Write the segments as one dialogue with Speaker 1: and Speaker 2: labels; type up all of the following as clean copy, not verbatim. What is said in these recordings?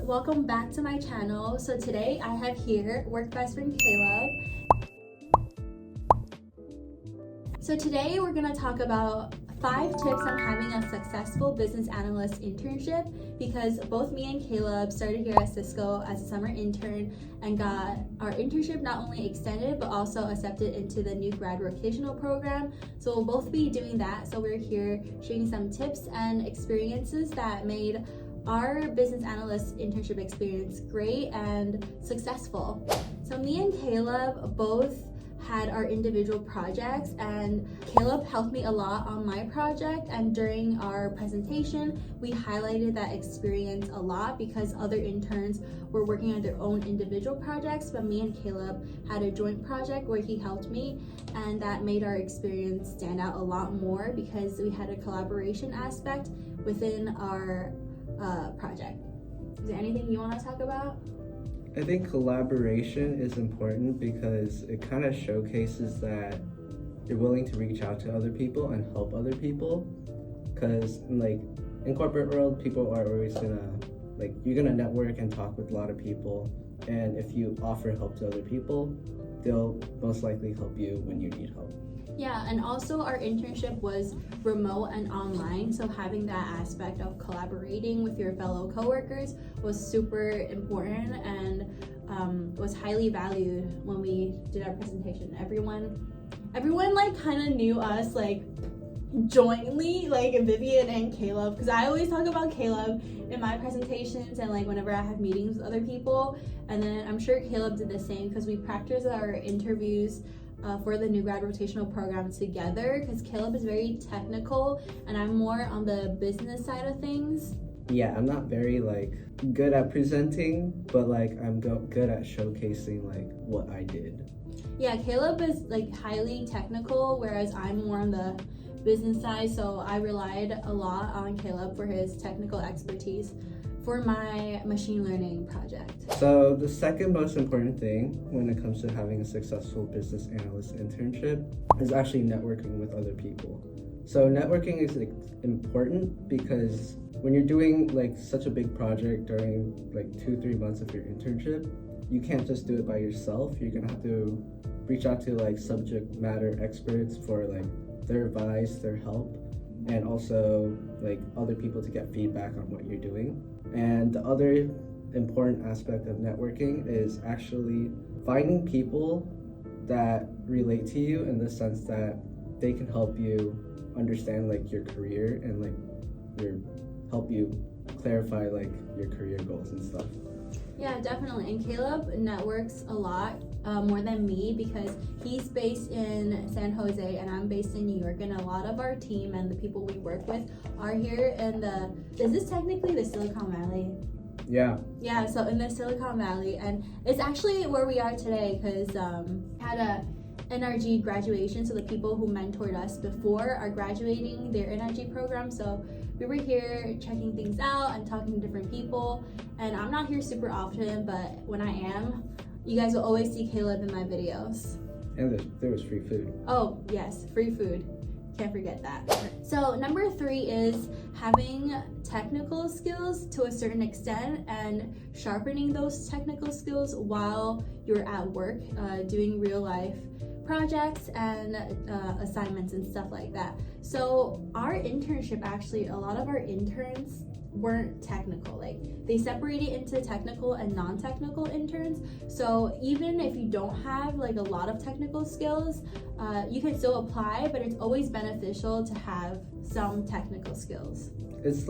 Speaker 1: welcome back to my channel. So today I have here work best friend Caleb. So today we're gonna talk about 5 tips on having a successful business analyst internship, because both me and Caleb started here at Cisco as a summer intern and got our internship not only extended but also accepted into the new grad rotational program. So we'll both be doing that. So we're here sharing some tips and experiences that made our business analyst internship experience great and successful. So me and Caleb both had our individual projects, and Caleb helped me a lot on my project, and during our presentation we highlighted that experience a lot because other interns were working on their own individual projects, but me and Caleb had a joint project where he helped me, and that made our experience stand out a lot more because we had a collaboration aspect within our project. Is there anything you want to talk about?
Speaker 2: I think collaboration is important because it kind of showcases that you're willing to reach out to other people and help other people. Because in corporate world, people are always you're gonna network and talk with a lot of people, and if you offer help to other people, they'll most likely help you when you need help.
Speaker 1: Yeah, and also our internship was remote and online, so having that aspect of collaborating with your fellow coworkers was super important and was highly valued when we did our presentation. Everyone kind of knew us jointly, Vivian and Caleb, because I always talk about Caleb in my presentations and whenever I have meetings with other people, and then I'm sure Caleb did the same because we practiced our interviews for the new grad rotational program together, because Caleb is very technical and I'm more on the business side of things.
Speaker 2: Yeah, I'm not very good at presenting, but I'm good at showcasing what I did.
Speaker 1: Yeah, Caleb is highly technical, whereas I'm more on the business side, so I relied a lot on Caleb for his technical expertise for my machine learning project.
Speaker 2: So the second most important thing when it comes to having a successful business analyst internship is actually networking with other people. So networking is important because when you're doing such a big project during 2-3 months of your internship, you can't just do it by yourself. You're gonna have to reach out to subject matter experts for their advice, their help, and also other people to get feedback on what you're doing. And the other important aspect of networking is actually finding people that relate to you in the sense that they can help you understand your career and help you clarify your career goals and stuff.
Speaker 1: Yeah, definitely. And Caleb networks a lot more than me because he's based in San Jose and I'm based in New York, and a lot of our team and the people we work with are here in is this technically the Silicon Valley? Yeah, so in the Silicon Valley, and it's actually where we are today because had a NRG graduation, so the people who mentored us before are graduating their NRG program, so we were here checking things out and talking to different people. And I'm not here super often, but when I am, you guys will always see Caleb in my videos.
Speaker 2: And there was free food.
Speaker 1: Oh yes, free food, can't forget that. So number 3 is having technical skills to a certain extent and sharpening those technical skills while you're at work doing real life projects and assignments and stuff like that. So our internship, actually a lot of our interns weren't technical. They separated into technical and non-technical interns, so even if you don't have a lot of technical skills, you can still apply, but it's always beneficial to have some technical skills.
Speaker 2: It's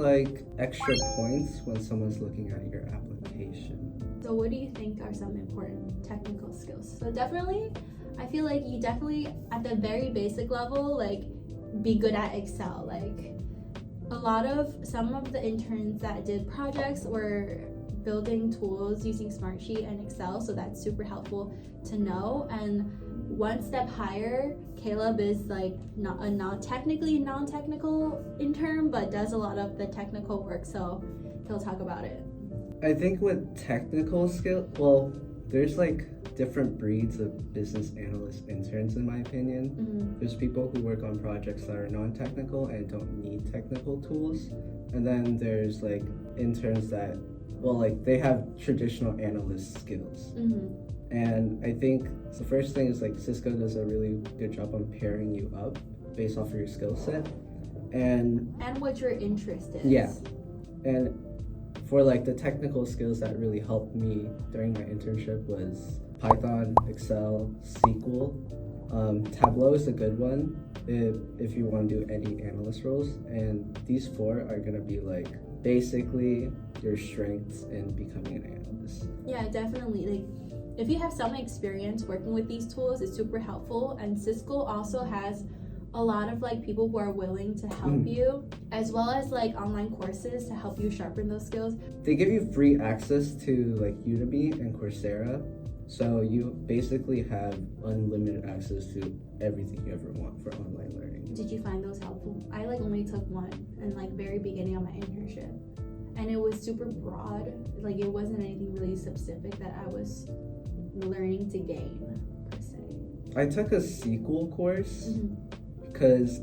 Speaker 2: extra points when someone's looking at your application.
Speaker 1: So what do you think are some important technical skills? So definitely, I feel you definitely at the very basic level be good at Excel. Some of the interns that did projects were building tools using Smartsheet and Excel, so that's super helpful to know. And one step higher, Caleb is not a non-technical intern, but does a lot of the technical work, so he'll talk about it.
Speaker 2: I think with technical skill, there's different breeds of business analyst interns in my opinion.
Speaker 1: Mm-hmm.
Speaker 2: There's people who work on projects that are non-technical and don't need technical tools, and then there's interns that well, like they have traditional analyst skills. And I think the first thing is like Cisco does a really good job on pairing you up based off of your skill set and
Speaker 1: what your interest is.
Speaker 2: Yeah. And for like the technical skills that really helped me during my internship was Python, Excel, SQL. Tableau is a good one if you want to do any analyst roles. And these four are going to be like basically your strengths in becoming an analyst.
Speaker 1: Yeah, definitely. Like if you have some experience working with these tools, it's super helpful. And Cisco also has a lot of like people who are willing to help you, as well as like online courses to help you sharpen those skills.
Speaker 2: They give you free access to like Udemy and Coursera, so you basically have unlimited access to everything you ever want for online learning.
Speaker 1: Did you find those helpful? I like only took one in like very beginning of my internship, and it was super broad. Like it wasn't anything really specific that I was learning to gain per se.
Speaker 2: I took a SQL course. Because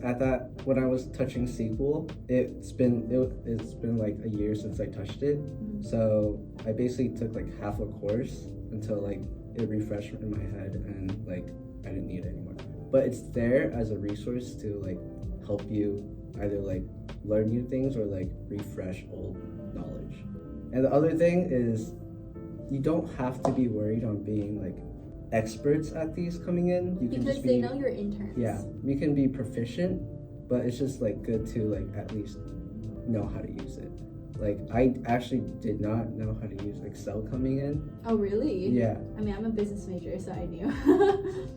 Speaker 2: when I was touching SQL, it's been like a year since I touched it. So I basically took like half a course until like it refreshed in my head and like I didn't need it anymore. But it's there as a resource to like help you either like learn new things or like refresh old knowledge. And the other thing is you don't have to be worried on being like experts at these coming in. You can
Speaker 1: because they know you're interns.
Speaker 2: Yeah, you can be proficient, but it's just like good to like at least know how to use it. Like I actually did not know how to use Excel coming in.
Speaker 1: Oh really?
Speaker 2: Yeah.
Speaker 1: I mean, I'm a business major, so I knew.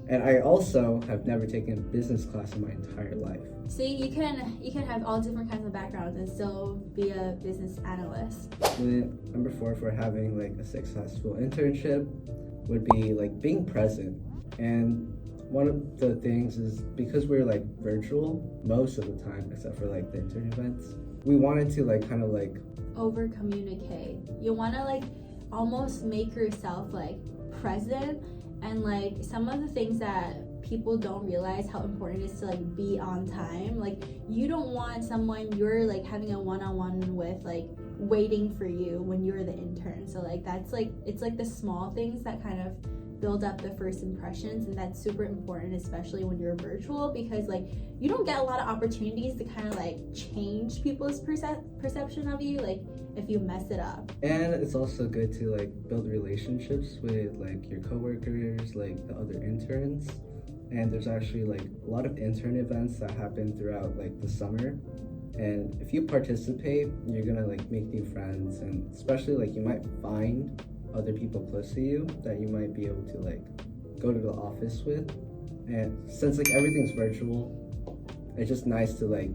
Speaker 2: And I also have never taken a business class in my entire life.
Speaker 1: See, you can have all different kinds of backgrounds and still be a business analyst.
Speaker 2: And then number 4 for having like a successful internship would be like being present. And one of the things is because we're like virtual most of the time, except for like the intern events, we wanted to like kind of like
Speaker 1: over communicate. You want to like almost make yourself like present, and like some of the things that people don't realize how important it is to like be on time. Like you don't want someone you're like having a one-on-one with like waiting for you when you're the intern. So like that's like it's like the small things that kind of build up the first impressions, and that's super important, especially when you're virtual, because like you don't get a lot of opportunities to kind of like change people's perception of you, like if you mess it up.
Speaker 2: And it's also good to like build relationships with like your coworkers, like the other interns. And there's actually like a lot of intern events that happen throughout like the summer. And if you participate, you're gonna like make new friends, and especially like you might find other people close to you that you might be able to like go to the office with. And since like everything's virtual, it's just nice to like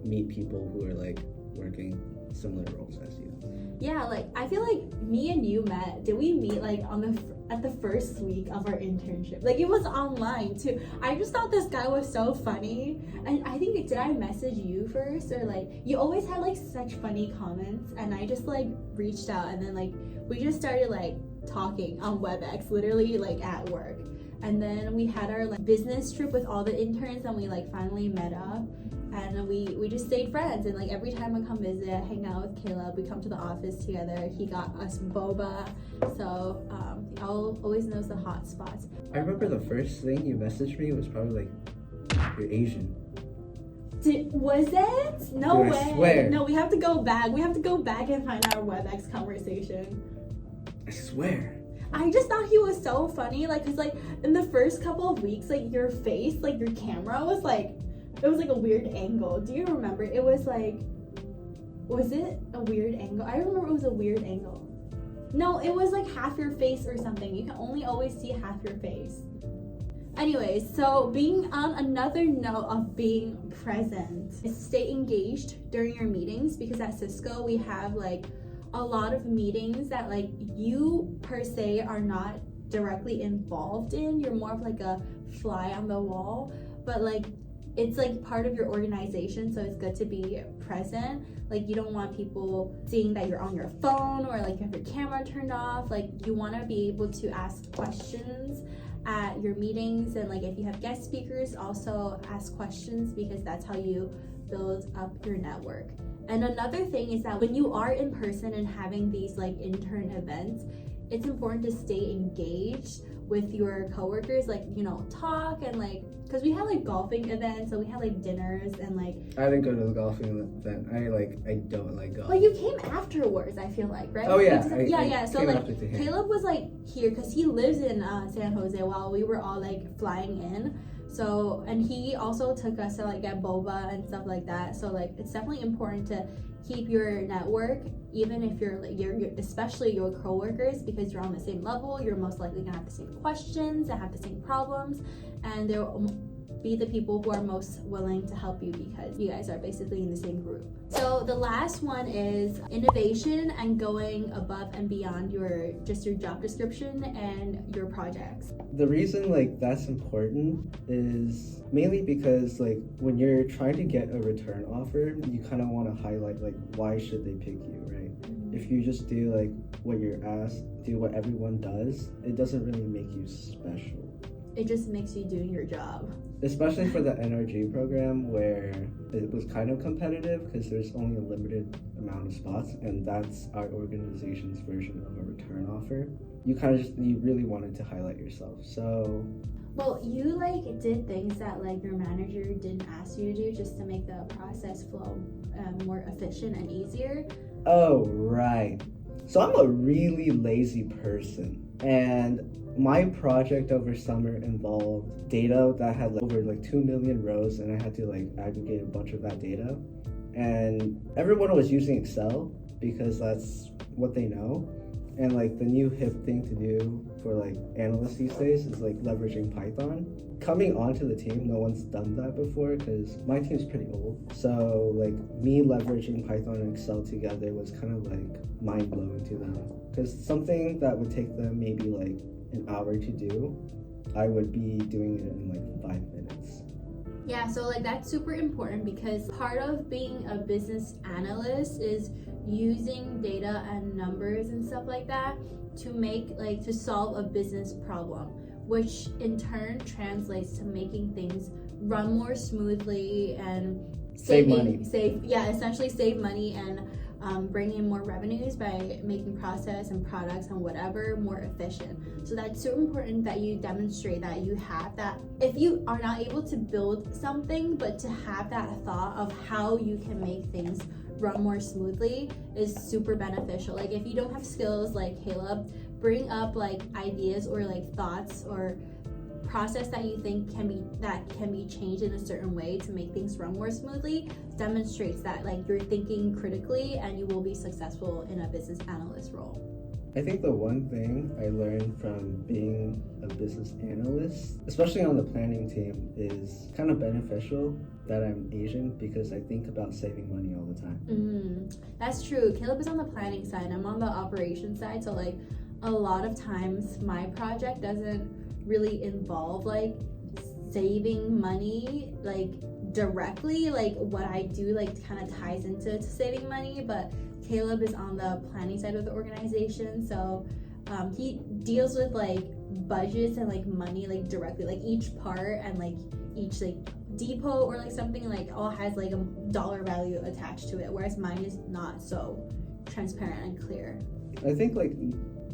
Speaker 2: meet people who are like working similar roles as you.
Speaker 1: Yeah, like I feel like me and you met. Did we meet like at the first week of our internship? Like it was online too. I just thought this guy was so funny, and I think did I message you first, or like you always had like such funny comments, and I just like reached out, and then like we just started like talking on WebEx, literally like at work. And then we had our like business trip with all the interns, and we like finally met up, and we just stayed friends. And like every time I come visit, hang out with Caleb, we come to the office together. He got us boba, so he always knows the hot spots.
Speaker 2: I remember the first thing you messaged me was probably like, you're Asian.
Speaker 1: Was it? No
Speaker 2: Dude,
Speaker 1: way.
Speaker 2: I swear.
Speaker 1: No, we have to go back. We have to go back and find our WebEx conversation.
Speaker 2: I swear.
Speaker 1: I just thought he was so funny, like, cause like in the first couple of weeks, like your face, like your camera was like, it was like a weird angle. Do you remember? It was like, was it a weird angle? I remember it was a weird angle. No, it was like half your face or something. You can only always see half your face. Anyways, so being on another note of being present, stay engaged during your meetings, because at Cisco we have like a lot of meetings that like you per se are not directly involved in. You're more of like a fly on the wall, but like it's like part of your organization, so it's good to be present. Like you don't want people seeing that you're on your phone or like you have your camera turned off. Like you want to be able to ask questions at your meetings, and like if you have guest speakers, also ask questions, because that's how you build up your network. And another thing is that when you are in person and having these like intern events, it's important to stay engaged with your coworkers, like, you know, talk and like, because we had like golfing events, so we had like dinners and like.
Speaker 2: I didn't go to the golfing event. I don't like golf.
Speaker 1: But you came afterwards, I feel like, right?
Speaker 2: Oh yeah,
Speaker 1: yeah. So like
Speaker 2: after him.
Speaker 1: Caleb was like here because he lives in San Jose while we were all like flying in. So, and he also took us to like get boba and stuff like that. So like it's definitely important to keep your network, even if you're especially your coworkers, because you're on the same level. You're most likely gonna have the same questions and have the same problems, and they'll be the people who are most willing to help you because you guys are basically in the same group. So the last one is innovation and going above and beyond your job description and your projects.
Speaker 2: The reason like that's important is mainly because like when you're trying to get a return offer, you kind of want to highlight like why should they pick you, right? If you just do like what you're asked, do what everyone does, it doesn't really make you special.
Speaker 1: It just makes you doing your job.
Speaker 2: Especially for the NRG program where it was kind of competitive because there's only a limited amount of spots, and that's our organization's version of a return offer. You really wanted to highlight yourself. So
Speaker 1: well, you like did things that like your manager didn't ask you to do just to make the process flow more efficient and easier.
Speaker 2: Oh, right. So I'm a really lazy person, and my project over summer involved data that had like over like 2 million rows, and I had to like aggregate a bunch of that data. And everyone was using Excel because that's what they know. And like the new hip thing to do for like analysts these days is like leveraging Python. Coming onto the team, no one's done that before because my team's pretty old. So like me leveraging Python and Excel together was kind of like mind blowing to them. Because something that would take them maybe like an hour to do, I would be doing it in like 5 minutes.
Speaker 1: Yeah, so like that's super important because part of being a business analyst is using data and numbers and stuff like that to solve a business problem, which in turn translates to making things run more smoothly and essentially save money and bring in more revenues by making process and products and whatever more efficient. So that's so important that you demonstrate that you have that. If you are not able to build something, but to have that thought of how you can make things run more smoothly is super beneficial. Like if you don't have skills like Caleb, bring up like ideas or like thoughts or process that you think can be changed in a certain way to make things run more smoothly demonstrates that like you're thinking critically and you will be successful in a business analyst role.
Speaker 2: I think the one thing I learned from being a business analyst, especially on the planning team, is kind of beneficial that I'm Asian because I think about saving money all the time.
Speaker 1: That's true. Caleb is on the planning side. I'm on the operations side. So like a lot of times my project doesn't really involve like saving money like directly. Like what I do like kind of ties into saving money, but Caleb is on the planning side of the organization, so he deals with like budgets and like money like directly, like each part and like each like depot or like something like all has like a dollar value attached to it, whereas mine is not so transparent and clear.
Speaker 2: I think like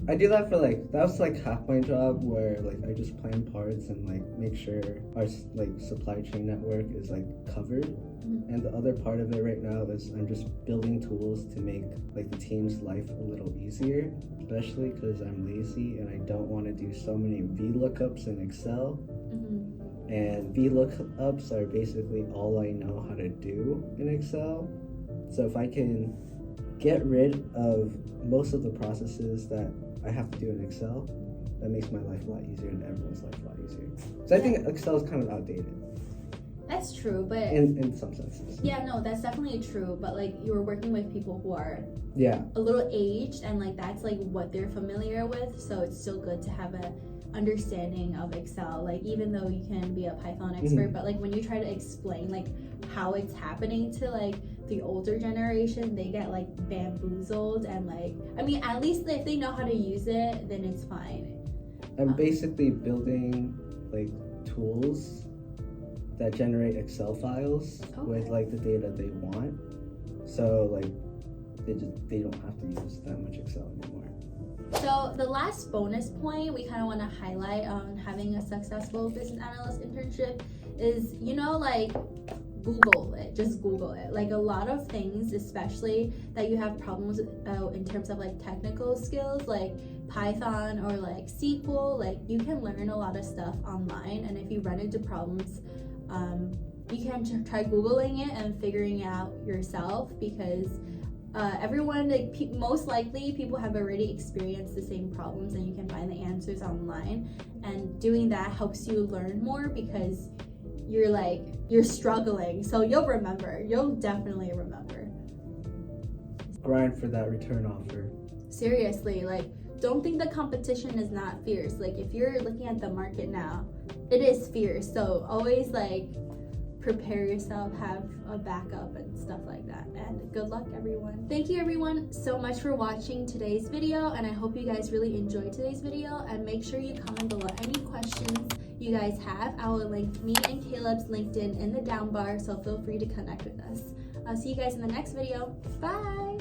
Speaker 2: I do that for like, that was like half my job where like I just plan parts and like make sure our like supply chain network is like covered. And the other part of it right now is I'm just building tools to make like the team's life a little easier, especially because I'm lazy and I don't want to do so many VLOOKUPs in Excel. And VLOOKUPs are basically all I know how to do in Excel. So if I can get rid of most of the processes that I have to do in Excel, that makes my life a lot easier and everyone's life a lot easier. So I think Excel is kind of outdated.
Speaker 1: That's true, but
Speaker 2: in some senses.
Speaker 1: Yeah, no, that's definitely true. But like you're working with people who are
Speaker 2: a
Speaker 1: little aged, and like that's like what they're familiar with. So it's still good to have a understanding of Excel. Like even though you can be a Python expert, but like when you try to explain like how it's happening to like the older generation, they get like bamboozled. And like I mean, at least if they know how to use it, then it's fine.
Speaker 2: I'm basically building like tools that generate Excel files with like the data they want. So like they don't have to use that much Excel anymore.
Speaker 1: So the last bonus point we kind of want to highlight on having a successful business analyst internship is, like Google it, just Google it. Like a lot of things, especially that you have problems in terms of like technical skills, like Python or like SQL, like you can learn a lot of stuff online. And if you run into problems, you can try Googling it and figuring out yourself, because everyone, like most likely people have already experienced the same problems, and you can find the answers online. And doing that helps you learn more, because you're struggling, so you'll definitely remember.
Speaker 2: Grind for that return offer.
Speaker 1: Seriously, like don't think the competition is not fierce. Like if you're looking at the market now, it is fierce, so always like prepare yourself, have a backup and stuff like that. And good luck, everyone. Thank you everyone so much for watching today's video, and I hope you guys really enjoyed today's video. And make sure you comment below any questions you guys have. I will link me and Caleb's LinkedIn in the down bar, so feel free to connect with us. I'll see you guys in the next video. Bye.